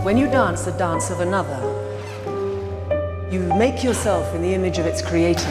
When you dance the dance of another, you make yourself in the image of its creator.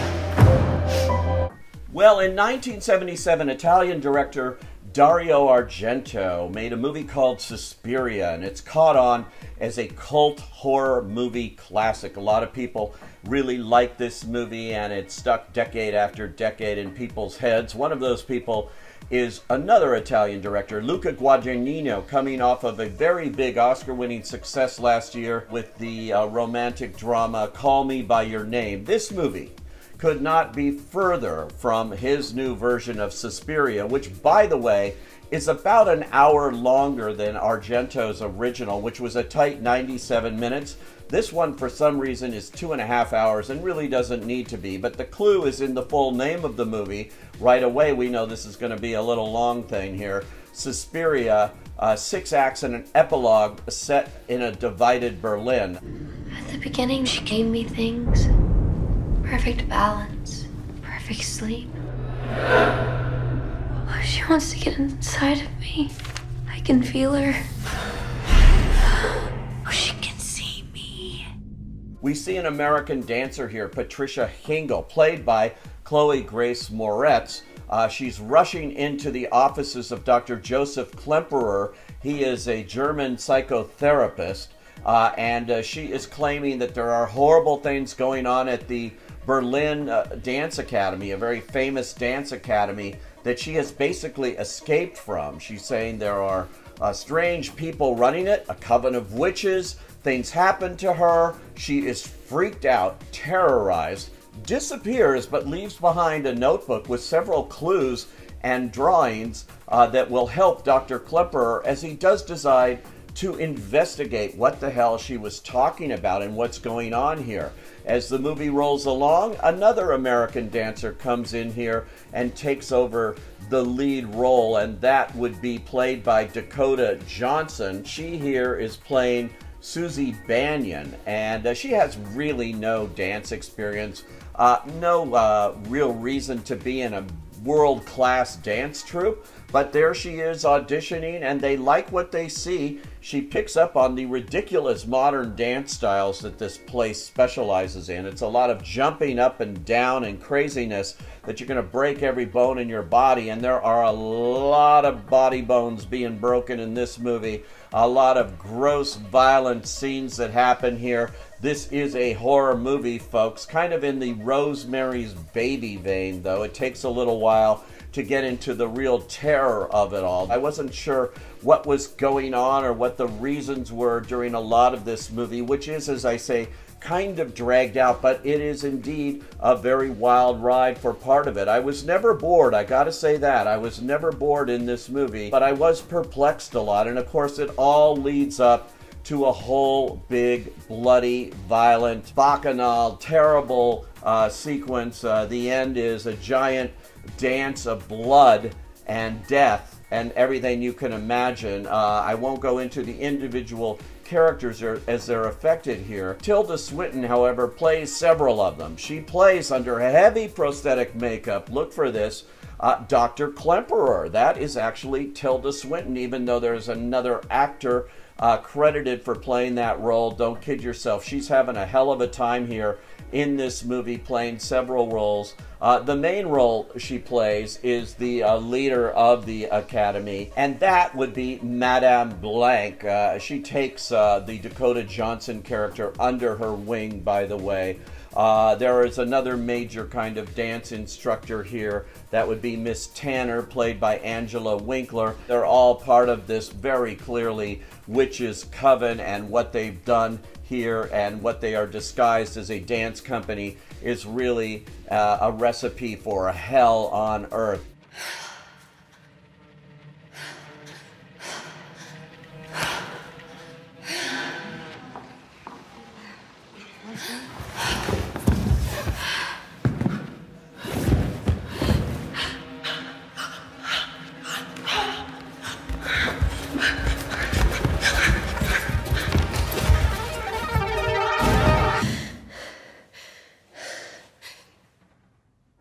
Well, in 1977, Italian director Dario Argento made a movie called Suspiria, and it's caught on as a cult horror movie classic. A lot of people really like this movie, and it's stuck decade after decade in people's heads. One of those people is another Italian director, Luca Guadagnino, coming off of a very big Oscar-winning success last year with the romantic drama Call Me By Your Name. This movie could not be further from his new version of Suspiria, which, by the way, is about an hour longer than Argento's original, which was a tight 97 minutes. This one, for some reason, is 2.5 hours and really doesn't need to be, but the clue is in the full name of the movie. Right away, we know this is going to be a little long thing here. Suspiria, 6 acts and an epilogue set in a divided Berlin. At the beginning, she gave me things. Perfect balance, perfect sleep. Oh, she wants to get inside of me. I can feel her. Oh, she can see me. We see an American dancer here, Patricia Hingle, played by Chloe Grace Moretz. She's rushing into the offices of Dr. Joseph Klemperer. He is a German psychotherapist, and she is claiming that there are horrible things going on at the Berlin Dance Academy, a very famous dance academy that she has basically escaped from. She's saying there are strange people running it, a coven of witches, things happen to her. She is freaked out, terrorized, disappears, but leaves behind a notebook with several clues and drawings that will help Dr. Klemperer as he does decide to investigate what the hell she was talking about and what's going on here. As the movie rolls along, another American dancer comes in here and takes over the lead role, and that would be played by Dakota Johnson. She here is playing Susie Banyan, and she has really no dance experience, no real reason to be in a world-class dance troupe, but there she is auditioning, and they like what they see. She picks up on the ridiculous modern dance styles that this place specializes in. It's a lot of jumping up and down and craziness that you're going to break every bone in your body, and there are a lot of body bones being broken in this movie. A lot of gross, violent scenes that happen here. This is a horror movie, folks, kind of in the Rosemary's Baby vein, though. It takes a little while to get into the real terror of it all. I wasn't sure what was going on or what the reasons were during a lot of this movie, which is, as I say, kind of dragged out, but it is indeed a very wild ride for part of it. I was never bored, I gotta say that. I was never bored in this movie, but I was perplexed a lot, and of course it all leads up to a whole big, bloody, violent, bacchanal, terrible sequence. The end is a giant dance of blood and death and everything you can imagine. I won't go into the individual characters as they're affected here. Tilda Swinton, however, plays several of them. She plays under heavy prosthetic makeup. Look for this. Dr. Klemperer. That is actually Tilda Swinton, even though there's another actor credited for playing that role. Don't kid yourself. She's having a hell of a time here in this movie, playing several roles. The main role she plays is the leader of the academy, and that would be Madame Blank. She takes the Dakota Johnson character under her wing, by the way. There is another major kind of dance instructor here. That would be Miss Tanner, played by Angela Winkler. They're all part of this very clearly witches' coven, and what they've done here and what they are disguised as a dance company is really a recipe for a hell on earth.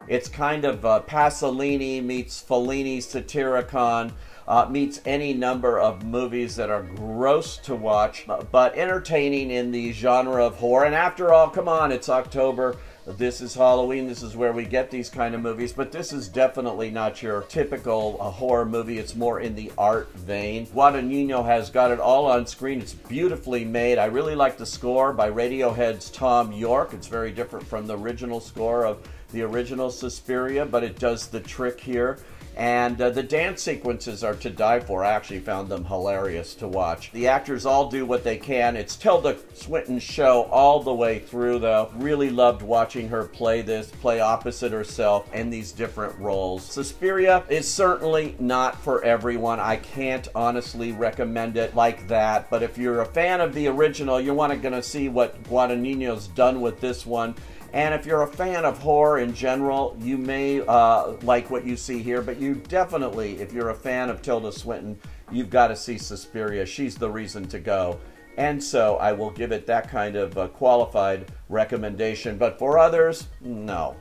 It's kind of Pasolini meets Fellini Satyricon. meets any number of movies that are gross to watch, but entertaining in the genre of horror. And after all, come on, it's October. This is Halloween. This is where we get these kind of movies, but this is definitely not your typical horror movie. It's more in the art vein. Guadagnino has got it all on screen. It's beautifully made. I really like the score by Radiohead's Tom York. It's very different from the original score of the original Suspiria, but it does the trick here. And the dance sequences are to die for. I actually found them hilarious to watch. The actors all do what they can. It's Tilda Swinton's show all the way through, though. Really loved watching her play opposite herself in these different roles. Suspiria is certainly not for everyone. I can't honestly recommend it like that. But if you're a fan of the original, you're going to see what Guadagnino's done with this one. And if you're a fan of horror in general, you may like what you see here, but you definitely, if you're a fan of Tilda Swinton, you've got to see Suspiria. She's the reason to go. And so I will give it that kind of qualified recommendation. But for others, no.